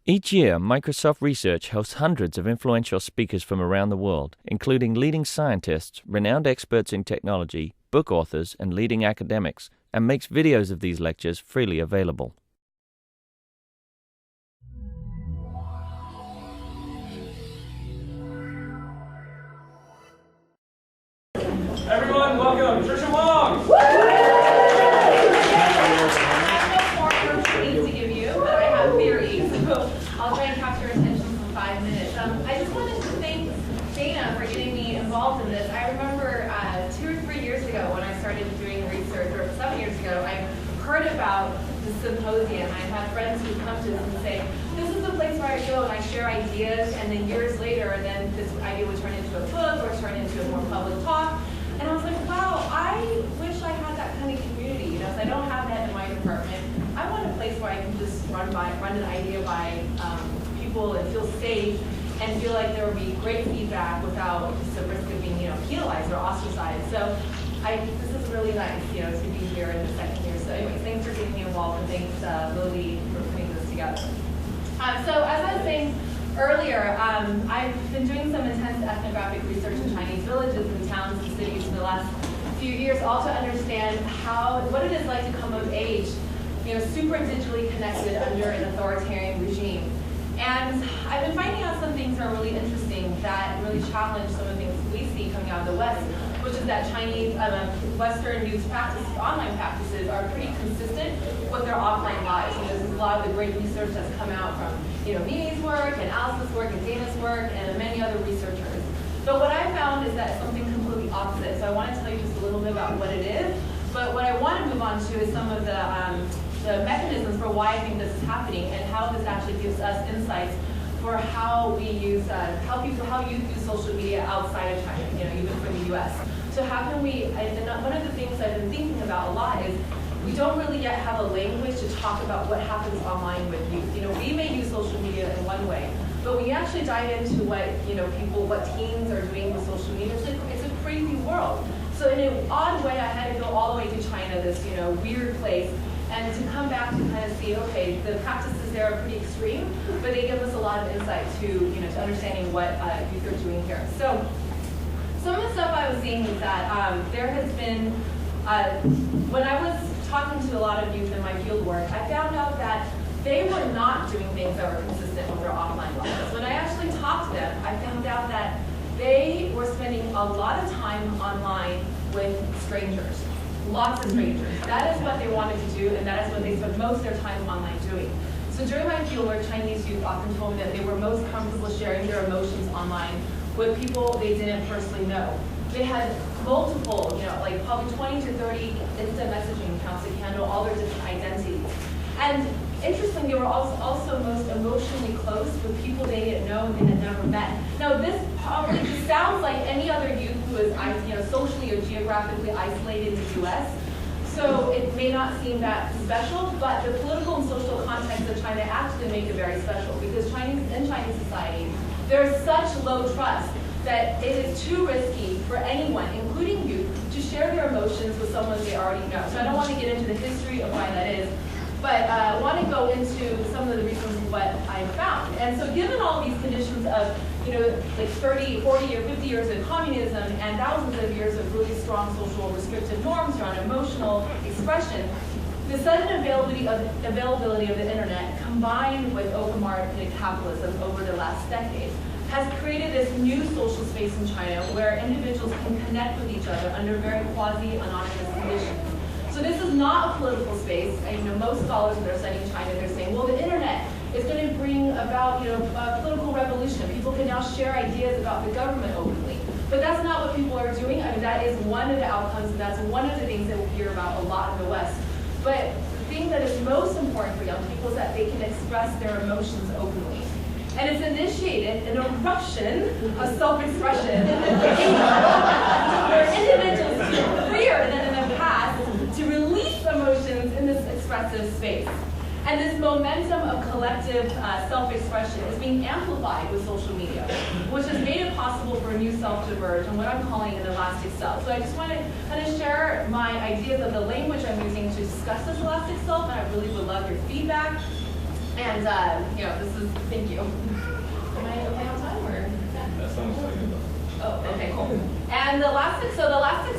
Each year, Microsoft Research hosts hundreds of influential speakers from around the world, including leading scientists, renowned experts in technology, book authors, and leading academics, and makes videos of these lectures freely available. Everyone, welcome, Trisha Wong! I have no formal to give you, but I have theories, so I'll try and capture your attention for 5 minutes. I just wanted to thank Dana for getting me involved in this. I remember 2 or 3 years ago when I started doing research, or 7 years ago, I heard about the symposium. I had friends who come to this and say, this is the place where I go and I share ideas, and then years later, then this idea would turn into a book or turn into a more public talk. And I was like, wow, I wish I had that kind of community. So I don't have that in my department. I want a place where I can just run an idea by people and feel safe and feel like there will be great feedback without just the risk of being, penalized or ostracized. So this is really nice, to be here in the second year. So anyway, thanks for getting me involved, and thanks Lily for putting this together. So as I was saying earlier, I've been doing some intense ethnographic research in Chinese villages and towns and cities for the last few years, all to understand what it is like to come of age, super digitally connected under an authoritarian regime. And I've been finding out some things that are really interesting that really challenge some of the things we see coming out of the West, which is that Chinese, Western youth practices, online practices, are pretty consistent with their offline lives. There's a lot of the great research that's come out from Mimi's work and Alice's work and Dana's work and many other researchers. But what I found is that it's something completely opposite. So I want to tell you just a little bit about what it is. But what I want to move on to is some of the mechanisms for why I think this is happening and how this actually gives us insights for how we use, how youth use social media outside of China, even for the US. So how can we, and one of the things I've been thinking about a lot is we don't really yet have a language to talk about what happens online with youth. We may use social media in one way, but when you actually dive into what what teens are doing with social media, it's a crazy world. So in an odd way, I had to go all the way to China, this weird place, and to come back to kind of see, okay, the practices there are pretty extreme, but they give us a lot of insight to to understanding what youth are doing here. So some of the stuff I was seeing is that there has been when I was talking to a lot of youth in my field work, I found out that they were not doing things that were consistent with their offline lives. When I actually talked to them, I found out that they were spending a lot of time online with strangers, lots of strangers. That is what they wanted to do, and that is what they spent most of their time online doing. So during my field work, Chinese youth often told me that they were most comfortable sharing their emotions online with people they didn't personally know. They had multiple, probably 20 to 30 instant messaging accounts that handle all their different identities. And interestingly, they were also most emotionally close with people they didn't know and they had never met. Now, this probably just sounds like any other youth who is socially or geographically isolated in the U.S., so it may not seem that special, but the political and social context of China actually make it very special, because in Chinese society, there is such low trust that it is too risky for anyone, including youth, to share their emotions with someone they already know. So I don't want to get into the history of why that is, but I want to go into some of the reasons what I found. And so given all these conditions of 30, 40, or 50 years of communism and thousands of years of really strong social restrictive norms around emotional expression, the sudden availability of the internet combined with open market capitalism over the last decade has created this new social space in China where individuals can connect with each other under very quasi-anonymous conditions. So this is not a political space. Most scholars that are studying China, they're saying, well, the internet is going to bring about a political revolution. People can now share ideas about the government openly. But that's not what people are doing. That is one of the outcomes, and that's one of the things that we hear about a lot in the West. But the thing that is most important for young people is that they can express their emotions openly. And it's initiated an eruption of self-expression where individuals feel freer than in the past to release emotions in this expressive space. And this momentum of collective self-expression is being amplified with social media, which has made it possible for a new self to emerge, and what I'm calling an elastic self. So I just want to kind of share my ideas of the language I'm using to discuss this elastic self, and I really would love your feedback. And this is, thank you. Am I okay on time or? That sounds like it. Oh, okay, cool. And the elastic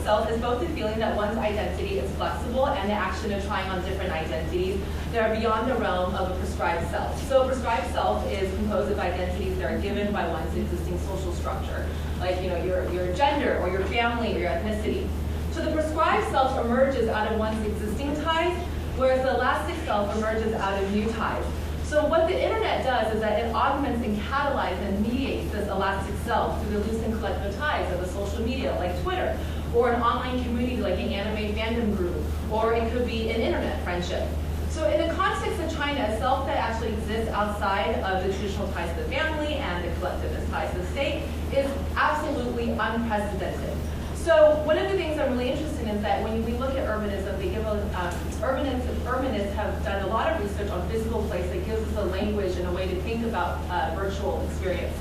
self is both the feeling that one's identity is flexible and the action of trying on different identities that are beyond the realm of a prescribed self. So a prescribed self is composed of identities that are given by one's existing social structure, like your gender or your family or your ethnicity. So the prescribed self emerges out of one's existing ties, whereas the elastic self emerges out of new ties. So what the internet does is that it augments and catalyzes and mediates this elastic self through the loose and collective ties of a social media like Twitter, or an online community like an anime fandom group, or it could be an internet friendship. So in the context of China, a self that actually exists outside of the traditional ties of the family and the collectivist ties of the state is absolutely unprecedented. So one of the things I'm really interested in is that when we look at urbanism, they give urbanists have done a lot of research on physical place that gives us a language and a way to think about virtual experience.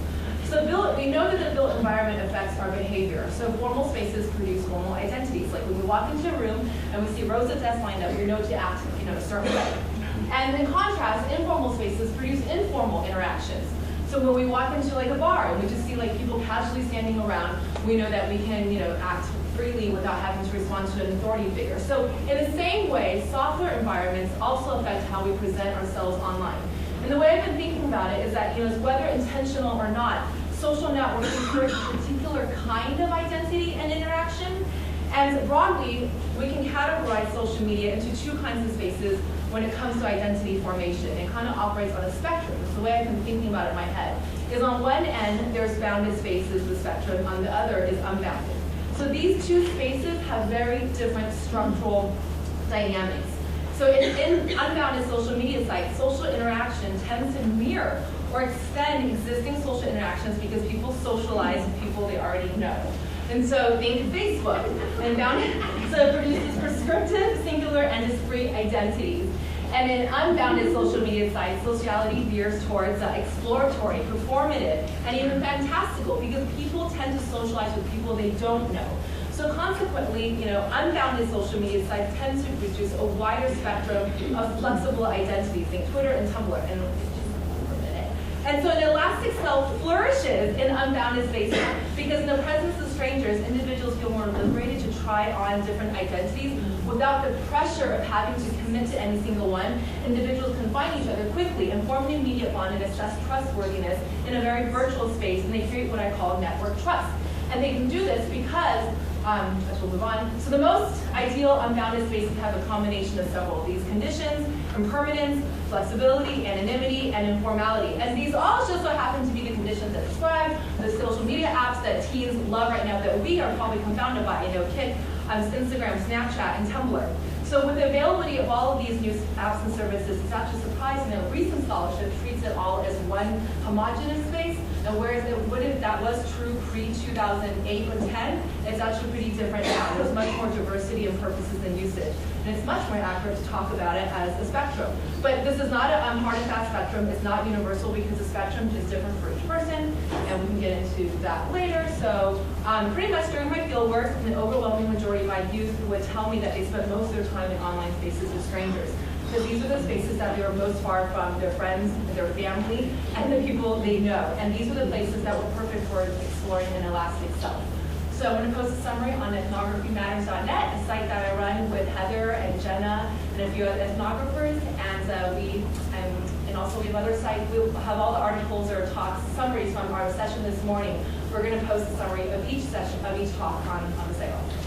So we know that the built environment affects our behavior. So formal spaces produce formal identities. Like when we walk into a room and we see rows of desks lined up, we know to act a certain way. And in contrast, informal spaces produce informal interactions. So when we walk into like a bar and we just see like people casually standing around, we know that we can act freely without having to respond to an authority figure. So in the same way, software environments also affect how we present ourselves online. And the way I've been thinking about it is that whether intentional or not, social networks encourage a particular kind of identity and interaction. And broadly, we can categorize social media into two kinds of spaces when it comes to identity formation. It kind of operates on a spectrum. It's the way I've been thinking about it in my head. Is on one end, there's bounded spaces, the spectrum. On the other is unbounded. So these two spaces have very different structural dynamics. So in unbounded social media sites, social interaction tends to mirror or extend existing social interactions because people socialize with people they already know. And so think Facebook. And bounded, so it produces prescriptive, singular, and discrete identities. And in unbounded social media sites, sociality veers towards exploratory, performative, and even fantastical because people tend to socialize with people they don't know. So consequently, unbounded social media sites tend to produce a wider spectrum of flexible identities, think Twitter and Tumblr. And so an elastic self flourishes in unbounded spaces because in the presence of strangers, individuals feel more liberated to try on different identities without the pressure of having to commit to any single one. Individuals can find each other quickly and form an immediate bond and assess trustworthiness in a very virtual space, and they create what I call network trust. And they can do this because, as we'll move on, so the most ideal unbounded spaces have a combination of several of these conditions: impermanence, flexibility, anonymity, and informality. And these all just so happen to be the conditions that describe the social media apps that teens love right now that we are probably confounded by, Kik, Instagram, Snapchat, and Tumblr. So with the availability of all of these new apps and services, it's actually surprising that recent scholarship treats it all as one homogeneous space, and whereas that was true pre-2008 or 10, it's actually pretty different now. There's much more diversity in purposes and usage. And it's much more accurate to talk about it as a spectrum. But this is not a hard and fast spectrum. It's not universal because the spectrum is different for each person, and we can get into that later. So pretty much during my fieldwork, the overwhelming majority of my youth would tell me that they spent most of their time in online spaces with strangers. Because these are the spaces that they were most far from their friends, their family, and the people they know. And these were the places that were perfect for exploring an elastic self. So I'm going to post a summary on ethnographymatters.net, a site that I run with Heather and Jenna and a few other ethnographers. And also we have other sites. We'll have all the articles or talks, summaries from our session this morning. We're going to post a summary of each session, of each talk on the site also.